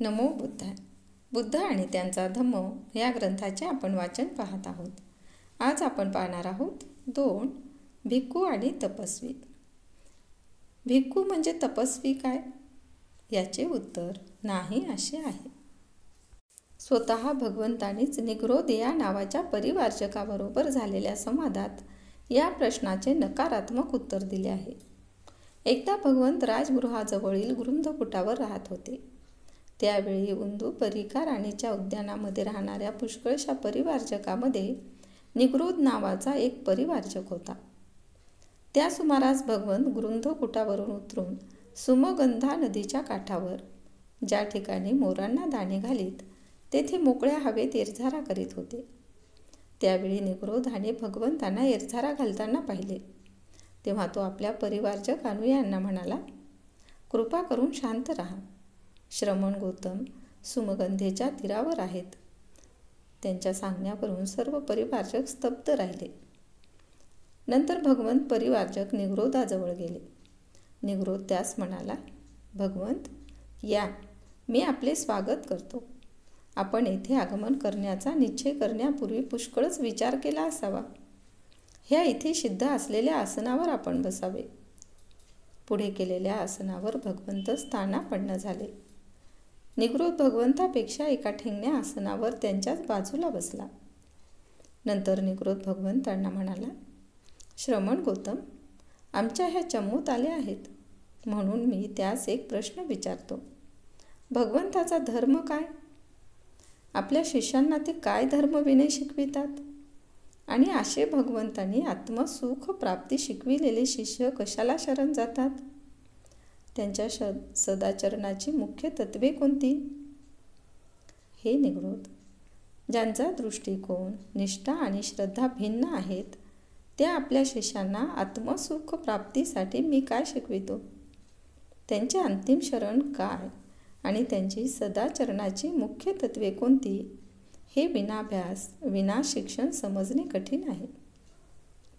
नमो बुद्धाय. बुद्ध आणि त्यांचा धम्म या ग्रंथाचे आपण वाचन पाहत आहोत. आज आपण पाहणार आहोत 2. भिक्खू आणि तपस्वी. भिक्खू म्हणजे तपस्वी काय? याचे उत्तर नाही असे आहे. स्वतः भगवंतानीच निग्रोध या नावाच्या परिवार्चकाबरोबर झालेल्या संवादात या प्रश्नाचे नकारात्मक उत्तर दिले आहे. एकदा भगवंत राजगृहाजवळील गृंधकुटावर राहत होते. त्यावेळी उंदू परिका राणीच्या उद्यानामध्ये राहणाऱ्या पुष्कळशा परिवार्चकामध्ये निग्रोध नावाचा एक परिवार्चक होता. त्या सुमारास भगवंत गृंधकुटावरून उतरून सुमगंधा नदीच्या काठावर, ज्या ठिकाणी मोरांना दाणे घालीत, तेथे मोकळ्या हवेत इरझारा करीत होते. त्यावेळी निग्रोधाने भगवंतांना इरझारा घालताना पाहिले. तेव्हा तो आपल्या परिवारजक अनुयायांना म्हणाला, कृपा करून शांत राहा. श्रमण गौतम सुमगंधेच्या तीरावर आहेत. त्यांच्या सांगण्यावरून सर्व परिवारजक स्तब्ध राहिले. नंतर भगवंत परिवारजक निग्रोधाजवळ गेले. निग्रोध त्यास म्हणाला, भगवंत या, मी आपले स्वागत करतो. आपण येथे आगमन करण्याचा निश्चय करण्यापूर्वी पुष्कळच विचार केला असावा. ह्या इथे सिद्ध असलेल्या आसनावर आपण बसावे. पुढे केलेल्या आसनावर भगवंत स्थानापन्न झाले. निग्रोध भगवंतापेक्षा एका ठेंगण्या आसनावर त्यांच्याच बाजूला बसला. नंतर निग्रोध भगवंतांना म्हणाला, श्रमण गौतम, आमच्या ह्या चमूत आले आहेत, म्हणून मी त्यास एक प्रश्न विचारतो. भगवंताचा धर्म काय? आपल्या शिष्यांना ते काय धर्म विनय शिकवितात? आणि असे भगवंतांनी आत्मसुख प्राप्ती शिकविलेले शिष्य कशाला शरण जातात? त्यांच्या सदाचरणाची मुख्य तत्वे कोणती? हे निग्रोध, ज्यांचा दृष्टिकोन, निष्ठा आणि श्रद्धा भिन्न आहेत, त्या आपल्या शिष्यांना आत्मसुख प्राप्तीसाठी मी काय शिकवितो? त्यांचे अंतिम शरण काय आणि त्यांची सदाचरणाची मुख्य तत्वे कोणती, हे विनाभ्यास, विना शिक्षण समजणे कठीण आहे.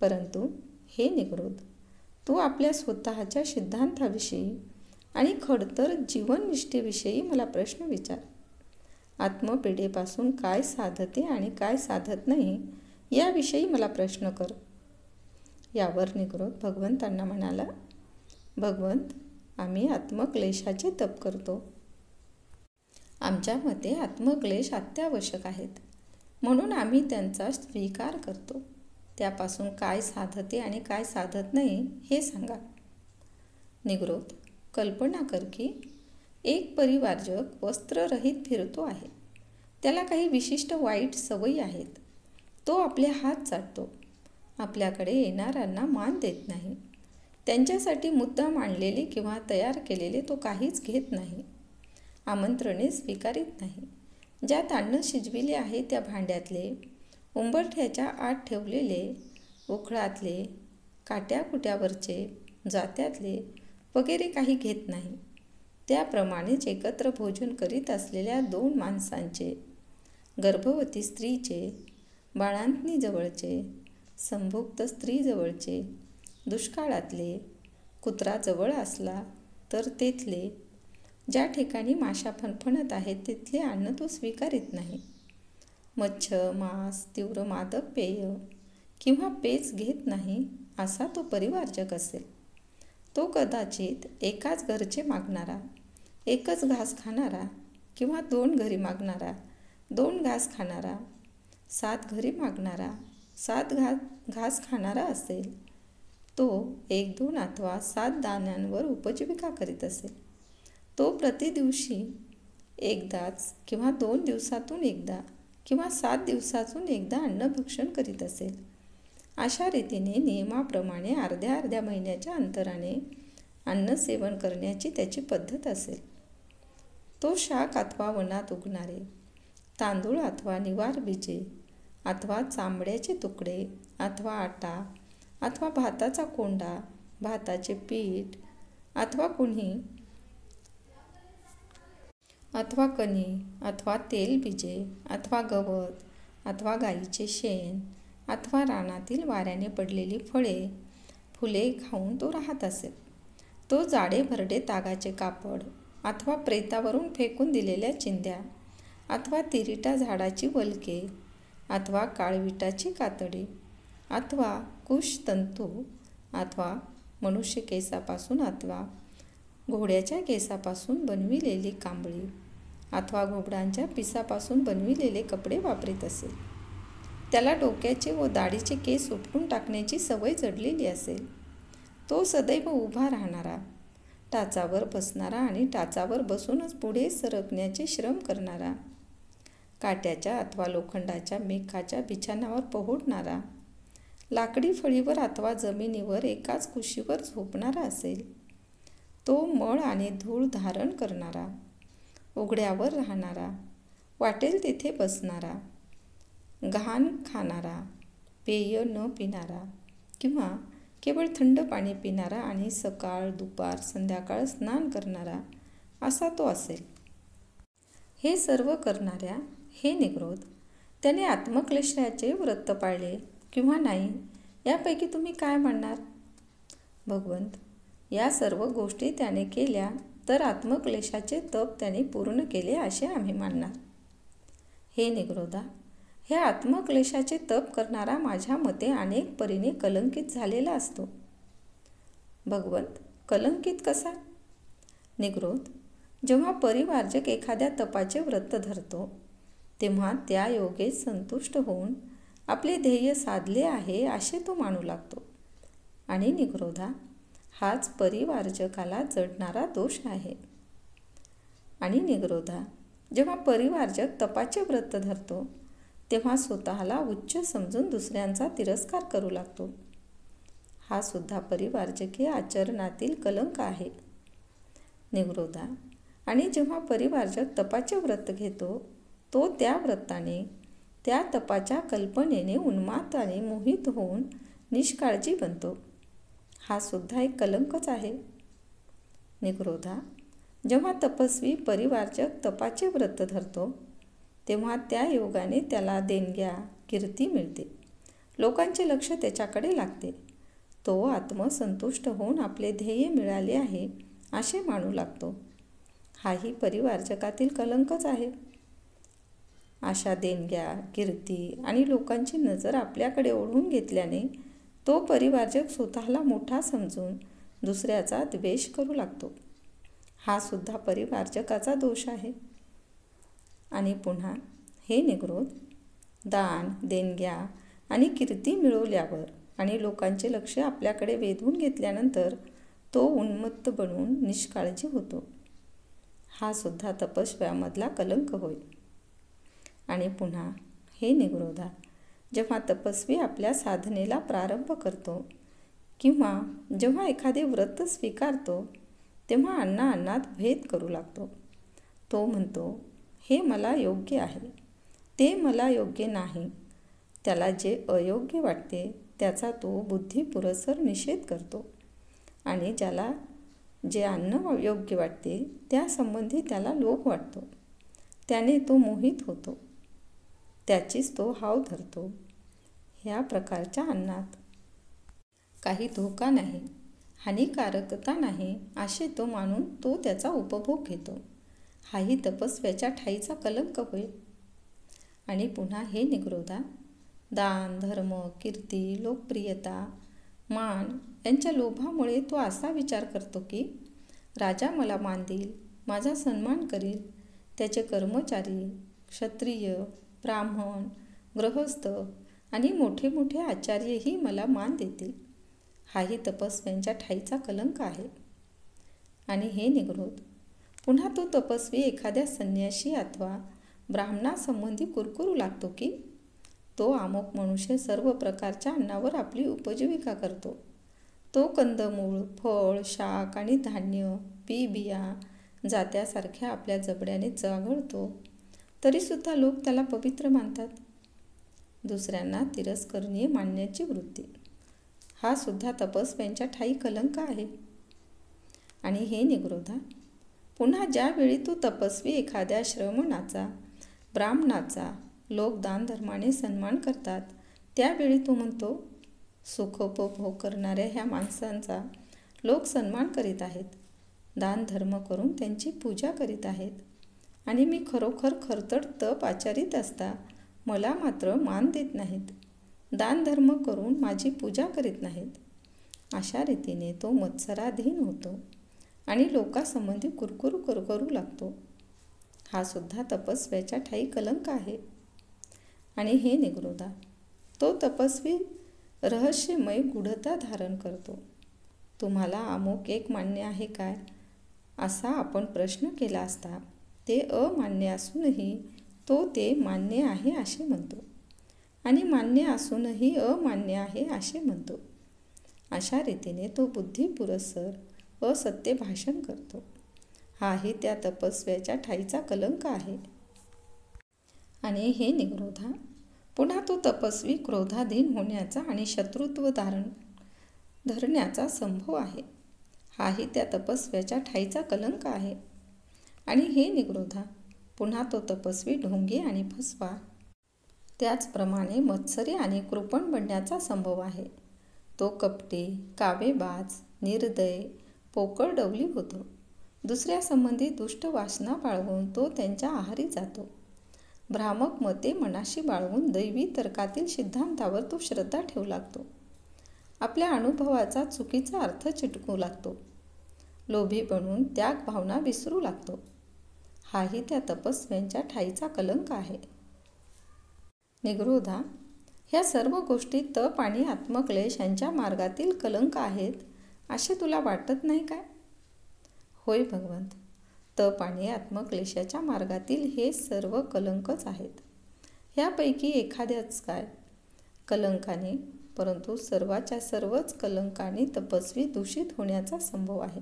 परंतु हे निग्रोध, तू आपल्या स्वतःच्या सिद्धांताविषयी आणि खडतर जीवननिष्ठेविषयी मला प्रश्न विचार. आत्मपीडेपासून काय साधते आणि काय साधत नाही, याविषयी मला प्रश्न कर. यावर निग्रोध भगवंतांना म्हणाला, भगवंत, आम्ही आत्मक्लेशाचे तप करतो. आमच्या मते आत्मक्लेश अत्यावश्यक आहेत, म्हणून आम्ही त्यांचा स्वीकार करतो. त्यापासून काय साधते आणि काय साधत नाही, हे सांगा. निग्रोध, कल्पना कर की एक परिवारजक वस्त्ररहित फिरतो आहे. त्याला काही विशिष्ट वाईट सवयी आहेत. तो आपले हात चाटतो. आपल्याकडे येणाऱ्यांना मान देत नाही. त्यांच्यासाठी मुद्दाम आणलेले किंवा तयार केलेले तो काहीच घेत नाही. आमंत्रणे स्वीकारित नाही. ज्यात अन्न शिजविले आहे त्या भांड्यातले, उंबरठ्याच्या आत ठेवलेले, उखळातले, काट्याकुट्यावरचे, जात्यातले वगैरे काही घेत नाही. त्याप्रमाणेच एकत्र भोजन करीत असलेल्या 2 माणसांचे, गर्भवती स्त्रीचे, बाळंतणीजवळचे, संभुक्त स्त्रीजवळचे, दुष्काळातले, कुत्रा जवळ असला तर तेथले, ज्या ठिकाणी माशा फणफणत आहेत तिथले अन्न तो स्वीकारित नाही. मच्छ, मांस, तीव्र मादक पेय किंवा पेच घेत नाही असा तो परिवारजक असेल. तो कदाचित एकाच घरचे मागणारा, एकच घास खाणारा किंवा 2 घरी मागणारा, 2 घास खाणारा, 7 घरी मागणारा, 7 घास खाणारा असेल. तो 1, 2 अथवा 7 दाण्यांवर उपजीविका करीत असेल. तो प्रतिदिवशी एकदाच किंवा 2 दिवसातून एकदा किंवा 7 दिवसातून एकदा अन्नभक्षण करीत असेल. अशा रीतीने नियमाप्रमाणे अर्ध्या अर्ध्या महिन्याच्या अंतराने अन्न सेवन करण्याची त्याची पद्धत असेल. तो शाक अथवा वनात उगणारे, तांदूळ अथवा निवार बीजे अथवा चांबड्याचे तुकडे अथवा आटा अथवा भाताचा कोंडा, भाताचे पीठ अथवा कुणी अथवा कणी अथवा तेलबीजे अथवा गवत अथवा गाईचे शेण अथवा रानातील वाऱ्याने पडलेली फळे, फुले खाऊन तो राहत असेल. तो जाडे भरडे तागाचे कापड, अथवा प्रेतावरून फेकून दिलेल्या चिंध्या, अथवा तिरिटा झाडाची वलके, अथवा काळविटाची कातडी, अथवा कुशतंतू, अथवा मनुष्य केसापासून अथवा घोड्याच्या केसापासून बनविलेली कांबळी, अथवा घोबडांच्या पिसापासून बनविलेले कपडे वापरीत असेल, त्याला डोक्याचे व दाढीचे केस उपटून टाकण्याची सवय जडलेली असेल, तो सदैव उभा राहणारा, टाचावर बसणारा आणि टाचावर बसूनच पुढे सरकण्याचे श्रम करणारा, काट्याच्या अथवा लोखंडाच्या मेखाच्या बिछाणावर पोहोडणारा, लाकडी फळीवर अथवा जमिनीवर एकाच कुशीवर झोपणारा असेल, तो मळ आणि धूळ धारण करणारा, उघड्यावर राहणारा, वाटेल तेथे बसणारा, घाण खाणारा, पेय न पिणारा किंवा केवळ थंड पाणी पिणारा आणि सकाळ दुपार संध्याकाळ स्नान करणारा असा तो असेल. हे सर्व करणाऱ्या हे निग्रोध, त्याने आत्मक्लेशाचे व्रत पाळले किंवा नाही यापैकी तुम्ही काय म्हणणार? भगवंत, या सर्व गोष्टी त्याने केल्या तर आत्मक्लेशाचे तप त्याने पूर्ण केले असे आम्ही मानणार. हे निग्रोधा, हे आत्मक्लेशाचे तप करणारा माझ्या मते अनेक परीने कलंकित झालेला असतो. भगवंत, कलंकित कसा? निग्रोध, जेव्हा परिवार्जक एखाद्या तपाचे व्रत धरतो तेव्हा त्या योगे संतुष्ट होऊन आपले ध्येय साधले आहे असे तो मानू लागतो. आणि निग्रोधा, हाच परिवार्जकाला जडणारा दोष आहे. आणि निग्रोधा, जेव्हा परिवार्जक तपाचे व्रत धरतो तेव्हा स्वतःला उच्च समजून दुसऱ्यांचा तिरस्कार करू लागतो. हा सुद्धा परिवार्जकीय आचरणातील कलंक आहे. निग्रोधा, आणि जेव्हा परिवार्जक तपाचे व्रत घेतो तो त्या व्रताने त्या तपाच्या कल्पनेने उन्माद आणि मोहित होऊन निष्काळजी बनतो. हा सुद्धा एक कलंकच आहे. निग्रोधा, जेव्हा तपस्वी परिवार्जक तपाचे व्रत धरतो तेव्हा त्या योगाने त्याला देणग्या कीर्ती मिळते, लोकांचे लक्ष त्याच्याकडे लागते, तो आत्मसंतुष्ट होऊन आपले ध्येय मिळाले आहे असे मानू लागतो. हाही परिवार्जकातील कलंकच आहे. अशा देणग्या कीर्ती आणि लोकांची नजर आपल्याकडे ओढून घेतल्याने तो परिवार्जक स्वतःला मोठा समजून दुसऱ्याचा द्वेष करू लागतो. हा सुद्धा परिवार्जकाचा दोष आहे. आणि पुन्हा हे निग्रोध, दान देणग्या आणि कीर्ती मिळवल्यावर आणि लोकांचे लक्ष आपल्याकडे वेधून घेतल्यानंतर तो उन्मत्त बनून निष्काळजी होतो. हा सुद्धा तपस्व्यामधला कलंक होय. आणि पुन्हा हे निग्रोधा, जेव्हा तपस्वी आपल्या साधनेला प्रारंभ करतो किंवा जेव्हा एखादे व्रत स्वीकारतो तेव्हा अन्नात भेद करू लागतो. तो म्हणतो, हे मला योग्य आहे, ते मला योग्य नाही. त्याला जे अयोग्य वाटते त्याचा तो बुद्धिपुरस्सर निषेध करतो आणि ज्याला जे अन्न योग्य वाटते त्यासंबंधी त्याला लोभ वाटतो. त्याने तो मोहित होतो, त्याचीच तो हाव धरतो. ह्या प्रकारच्या अन्नात काही धोका नाही, हानिकारकता नाही असे तो मानून तो त्याचा उपभोग घेतो. हाही तपस्व्याच्या ठाईचा कलंक होय. आणि पुन्हा हे निग्रोधा, दान धर्म कीर्ती लोकप्रियता मान यांच्या लोभामुळे तो असा विचार करतो की राजा मला मान देईल, माझा सन्मान करील, त्याचे कर्मचारी क्षत्रिय ब्राह्मण गृहस्थ आणि मोठे मोठे आचार्यही मला मान देतील. हाही तपस्व्यांच्या ठाईचा कलंक आहे. आणि हे निग्रोध, पुन्हा तो तपस्वी एखाद्या संन्यासी अथवा ब्राह्मणासंबंधी कुरकुरू लागतो की तो अमुक मनुष्य सर्व प्रकारच्या अन्नावर आपली उपजीविका करतो. तो कंदमूळ फळ शाक आणि धान्य बी बिया जात्यासारख्या आपल्या जबड्याने चघळतो, तरीसुद्धा लोक त्याला पवित्र मानतात. दुसऱ्यांना तिरस्करणीय मानण्याची वृत्ती, हा सुद्धा तपस्व्यांच्या ठाई कलंक आहे. आणि हे निग्रोधा, पुन्हा ज्यावेळी तो तपस्वी एखाद्या श्रमणाचा ब्राह्मणाचा लोक दानधर्माने सन्मान करतात त्यावेळी तो म्हणतो, सुखोपभोग करणाऱ्या ह्या माणसांचा लोक सन्मान करीत आहेत, दान धर्म करून त्यांची पूजा करीत आहेत. आणि मी खरोखर खरतड तप आचरित असता मला मात्र मान देत नाहीत, दान धर्म करून माझी पूजा करीत नाहीत. अशा रीतीने तो मत्सराधीन होतो आणि लोकांसंबंधी कुरकुरू करू लागतो. हा सुद्धा तपस्व्याच्या ठायी कलंक आहे. आणि हे निगरोधा, तो तपस्वी रहस्यमय गूढता धारण करतो. तुम्हाला अमुक एक मान्य आहे काय, असा आपण प्रश्न केला असता ते अमान्य असूनही तो ते मान्य आहे असे म्हणतो आणि मान्य असूनही अमान्य आहे असे म्हणतो. अशा रीतीने तो बुद्धिपुरस्सर असत्य भाषण करतो. हाही त्या तपस्व्याच्या ठाईचा कलंक आहे. आणि हे निगरोधा, पुन्हा तो तपस्वी क्रोधाधीन होण्याचा आणि शत्रुत्व धरण्याचा संभव आहे. हाही त्या तपस्व्याच्या ठाईचा कलंक आहे. आणि हे निगरोधा, पुन्हा तो तपस्वी ढोंगी आणि फसवा, त्याचप्रमाणे मत्सरी आणि कृपण बनण्याचा संभव आहे. तो कपटी, कावेबाज, निर्दय, पोकळ डवली होतो. दुसऱ्यासंबंधी दुष्ट वासना बाळगून तो त्यांच्या आहारी जातो. भ्रामक मते मनाशी बाळगून दैवी तर्कातील सिद्धांतावर तो श्रद्धा ठेवू लागतो. आपल्या अनुभवाचा चुकीचा अर्थ चिटकू लागतो. लोभी बनून त्याग भावना विसरू लागतो. हाही त्या तपस्व्यांच्या ठाईचा कलंक आहे. निगरोधा, ह्या सर्व गोष्टी तप आणि आत्मक्लेश यांच्या मार्गातील कलंक आहेत असे तुला वाटत नाही काय? होय भगवंत, तप आणि आत्मक्लेशाच्या मार्गातील हे सर्व कलंकच आहेत. ह्यापैकी एखाद्याच काय कलंकाने, परंतु सर्वाच्या सर्वच कलंकाने तपस्वी दूषित होण्याचा संभव आहे.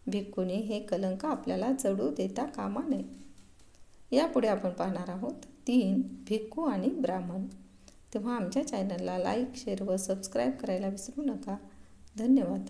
भिक्खूंनी हे कलंक आपल्याला जडू देता कामा नये. यापुढे आपण पाहणार आहोत 3 भिक्खू आणि ब्राह्मण. तेव्हा आमच्या चॅनलला लाईक, शेअर व सबस्क्राईब करायला विसरू नका. धन्यवाद.